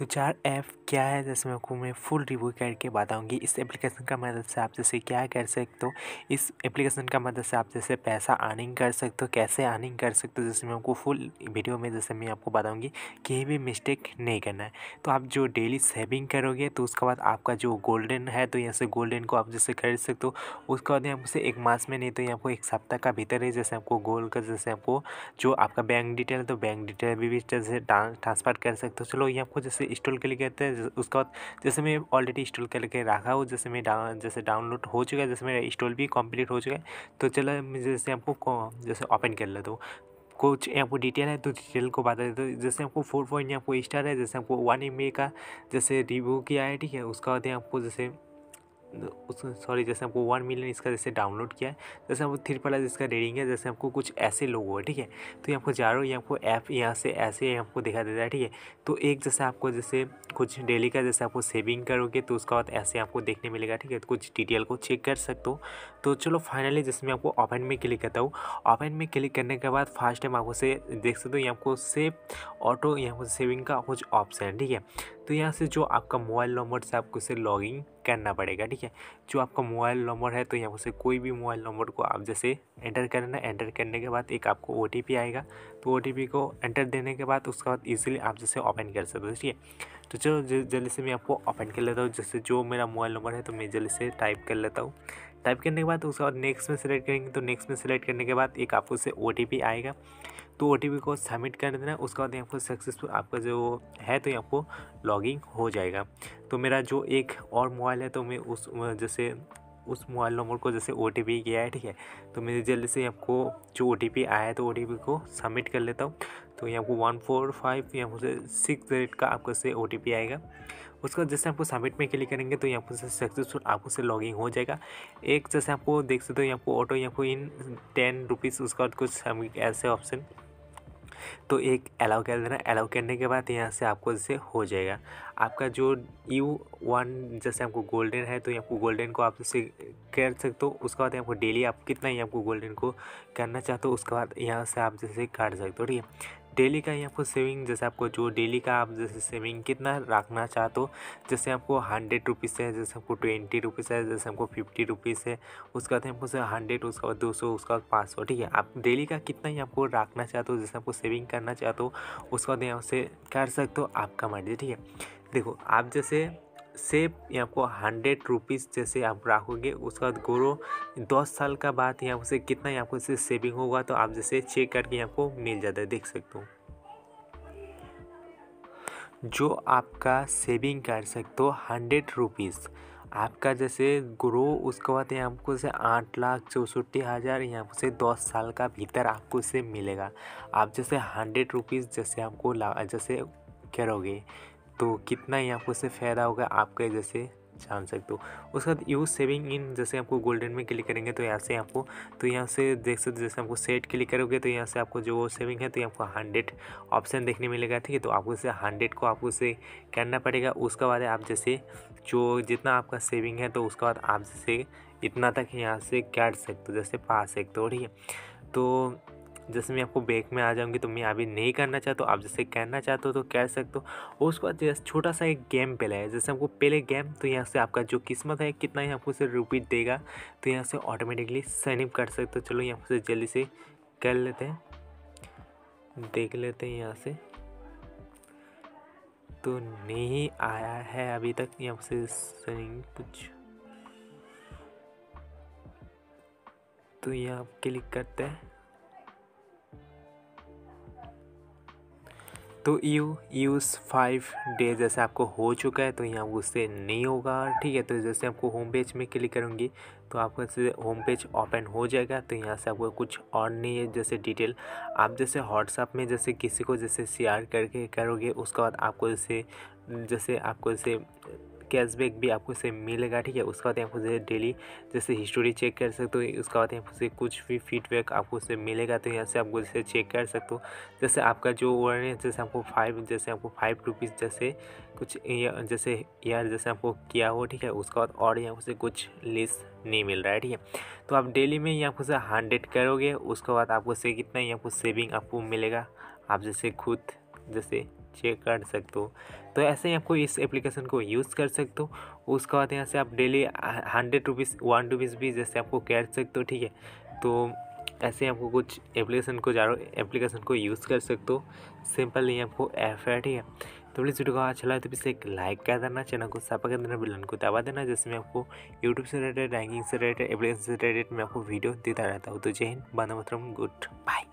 तो 4 ऐप क्या है जैसे मैं आपको फुल रिव्यू करके बताऊंगी। इस एप्लीकेशन का मदद से आप जैसे क्या कर सकते हो, इस एप्लीकेशन का मदद से आप जैसे पैसा अर्निंग कर सकते हो, कैसे अर्निंग कर सकते हो जैसे मैं आपको फुल वीडियो में जैसे मैं आपको बताऊंगी। कहीं भी मिस्टेक नहीं करना है। तो आप जो डेली सेविंग करोगे तो उसके बाद आपका जो गोल्डन है तो यहाँ से गोल्डन को आप जैसे खरीद सकते हो। उसके बाद यहाँ से एक मास में नहीं तो यहाँ आपको एक सप्ताह का भीतर है जैसे आपको गोल्ड का जैसे आपको जो आपका बैंक डिटेल है तो बैंक डिटेल भी जैसे ट्रांसफ़र कर सकते हो। चलो ये आपको जैसे इंस्टॉल के लिए कहते हैं। उसके बाद जैसे मैं ऑलरेडी इंस्टॉल करके रखा हूँ, जैसे मैं जैसे डाउनलोड हो चुका है, जैसे मेरा इंस्टॉल भी कंप्लीट हो चुका है। तो चलो मैं जैसे आपको जैसे ओपन कर लेता हूँ। कुछ आपको डिटेल है तो डिटेल को बता देते हो। जैसे आपको 4 आपको स्टार है, जैसे आपको 1 MB का जैसे रिव्यू किया है, ठीक है। उसका बाद आपको जैसे जैसे आपको 1 मिलियन इसका जैसे डाउनलोड किया है, जैसे आपको 3+ इसका रेटिंग है, जैसे आपको कुछ ऐसे लोगो है, ठीक है। तो यहाँ आपको जा रहा हो, ये आपको ऐप यहाँ से ऐसे आपको दिखा देता है, ठीक है। तो एक जैसे आपको जैसे कुछ डेली का जैसे आपको सेविंग करोगे तो उसका बाद ऐसे आपको देखने मिलेगा, ठीक है। तो कुछ डिटेल को चेक कर सकते हो। तो चलो फाइनली जैसे मैं आपको ओपन में क्लिक करता हूँ। ओपन में क्लिक करने के बाद फर्स्ट टाइम आपको से देख सकते हो, यहाँ आपको सेव ऑटो यहाँ पर सेविंग का कुछ ऑप्शन है, ठीक है। तो यहाँ से जो आपका मोबाइल नंबर से आपको से लॉगिन करना पड़ेगा, ठीक है। जो आपका मोबाइल नंबर है तो यहाँ से कोई भी मोबाइल नंबर को आप जैसे एंटर करना। एंटर करने के बाद एक आपको OTP आएगा। तो OTP को एंटर देने के बाद उसके बाद इजीली आप जैसे ओपन कर सकते हो, ठीक है। तो चलो जल्दी से मैं आपको ओपन कर लेता हूँ। जैसे जो मेरा मोबाइल नंबर है तो मैं जल्दी से टाइप कर लेता हूँ। टाइप करने के बाद उसके बाद नेक्स्ट में सेलेक्ट करेंगे। तो नेक्स्ट में सेलेक्ट करने के बाद एक आपको से OTP आएगा। तो OTP को सबमिट कर देना। उसके बाद आपको सक्सेसफुल आपका जो है तो आपको लॉगिन हो जाएगा। तो मेरा जो एक और मोबाइल है तो मैं जैसे उस मोबाइल नंबर को जैसे OTP किया है, ठीक है। तो मैं जल्दी से आपको जो OTP आया है तो OTP को सबमिट कर लेता हूँ। तो यहाँ को 145 यहाँ से 6 डिजिट का आपको से OTP आएगा। उसका जैसे आपको सबमिट में क्लिक करेंगे तो यहाँ पर सक्सेसफुल आपको से लॉगिन हो जाएगा। एक जैसे आपको देख सकते हो यहाँ को ऑटो यहाँ को इन 10 रुपीज़ उसका कुछ ऐसे ऑप्शन तो एक अलाउ कर देना। अलाउ करने के बाद यहाँ से आपको जैसे हो जाएगा आपका जो U1 जैसे आपको गोल्डन है तो आपको गोल्डन को आप जैसे कर सकते हो। उसके बाद आपको डेली आप कितना ही आपको गोल्डन को करना चाहते हो उसके बाद यहाँ से आप जैसे काट सकते हो, ठीक है। डेली का ही आपको सेविंग जैसे आपको जो डेली का आप जैसे सेविंग कितना रखना चाहते हो, जैसे आपको 100 रुपीज़ है, जैसे आपको 20 रुपीज़ है, जैसे आपको 50 रुपीज़ है, उसका बाद आपको 100, उसका बाद 200, उसका बाद 500, ठीक है। आप डेली का कितना ही आपको रखना चाहते हो, जैसे आपको सेविंग करना चाहते हो उसका बाद यहाँ से कर सकते हो, आपका मर्जी, ठीक है। देखो आप जैसे सेव आपको 100 रुपीज़ जैसे आप रखोगे उसके बाद गोरो 10 साल का बाद यहाँ से कितना आपको से सेविंग होगा तो आप जैसे चेक करके आपको मिल जाता है, देख सकते हो। जो आपका सेविंग कर सकते हो 100 रुपीज़ आपका जैसे ग्रो उसके बाद यहाँ आपको से 8,64,000 यहाँ से 10 साल का भीतर आपको से मिलेगा। आप जैसे 100 रुपीज़ जैसे आपको जैसे करोगे तो कितना ही आपको से फ़ायदा होगा आपके जैसे जान सकते हो। उसके बाद यूज़ सेविंग इन जैसे आपको गोल्डन में क्लिक करेंगे तो यहाँ से आपको तो यहाँ से देख सकते हो जैसे आपको सेट क्लिक करोगे तो यहाँ से आपको जो सेविंग है तो आपको 100 ऑप्शन देखने मिलेगा, ठीक है। तो आपको से 100 को आपको से करना पड़ेगा। उसके बाद आप जैसे जो जितना आपका सेविंग है तो उसके बाद आप जैसे इतना तक यहाँ से काट सकते हो, जैसे पा सकते हो, ठीक है। तो जैसे मैं आपको बैक में आ जाऊंगी तो मैं अभी नहीं करना चाहता हूँ, आप जैसे करना चाहते हो तो कर सकते हो। उसके बाद जैसे छोटा सा एक गेम पहले है, जैसे आपको पहले गेम तो यहाँ से आपका जो किस्मत है कितना ही आपको से रिपीट देगा तो यहाँ से ऑटोमेटिकली साइन अप कर सकते हो। चलो यहाँ से जल्दी से कर लेते हैं, देख लेते हैं यहाँ से। तो नहीं आया है अभी तक यहाँ से साइन कुछ, तो यहाँ क्लिक करते हैं। तो यूज़ 5 डे जैसे आपको हो चुका है तो यहाँ उससे नहीं होगा, ठीक है। तो जैसे आपको होम पेज में क्लिक करूँगी तो आपको जैसे होम पेज ओपन हो जाएगा। तो यहाँ से आपको कुछ और नहीं है जैसे डिटेल आप जैसे व्हाट्सएप में जैसे किसी को जैसे शेयर करके करोगे उसके बाद आपको जैसे आपको जैसे कैशबैक भी आपको से मिलेगा, ठीक है। उसके बाद आपको जैसे डेली जैसे हिस्टोरी चेक कर सकते हो। उसके बाद आपको से कुछ भी फीडबैक आपको से मिलेगा तो यहाँ से आपको जैसे चेक कर सकते हो। जैसे आपका जो वर्ड है जैसे आपको 5 रुपीज़ जैसे कुछ जैसे यार जैसे आपको किया हो, ठीक है। उसके बाद और यहाँ से कुछ लिस्ट नहीं मिल रहा है, ठीक है। तो आप डेली में यहाँ से 100 करोगे उसके बाद आपको से कितना ही आपको सेविंग आपको मिलेगा, आप जैसे खुद जैसे चेक कर सकते हो। तो ऐसे ही आपको इस एप्लीकेशन को यूज़ कर सकते हो। उसके बाद यहाँ से आप डेली 100 रुपीज़ 1 रुपीज़ भी जैसे आपको कर सकते हो, ठीक है। तो ऐसे आपको कुछ एप्लीकेशन को यूज़ कर सकते हो। सिंपल ही आपको ऐप है, ठीक है। तो प्लीज़ वीडियो को अच्छा लगा तो प्लीज़ एक लाइक कर देना, चैनल को सब्सक्राइब कर देना, बेल आइकन को दबा देना, जिसमें आपको यूट्यूब से रिलेटेड, रैंकिंग से रिलेटेड, एप्लीकेशन से रिलेटेड मैं आपको वीडियो देता रहता हूँ। तो जय हिंद, वंदे मातरम, गुड बाय।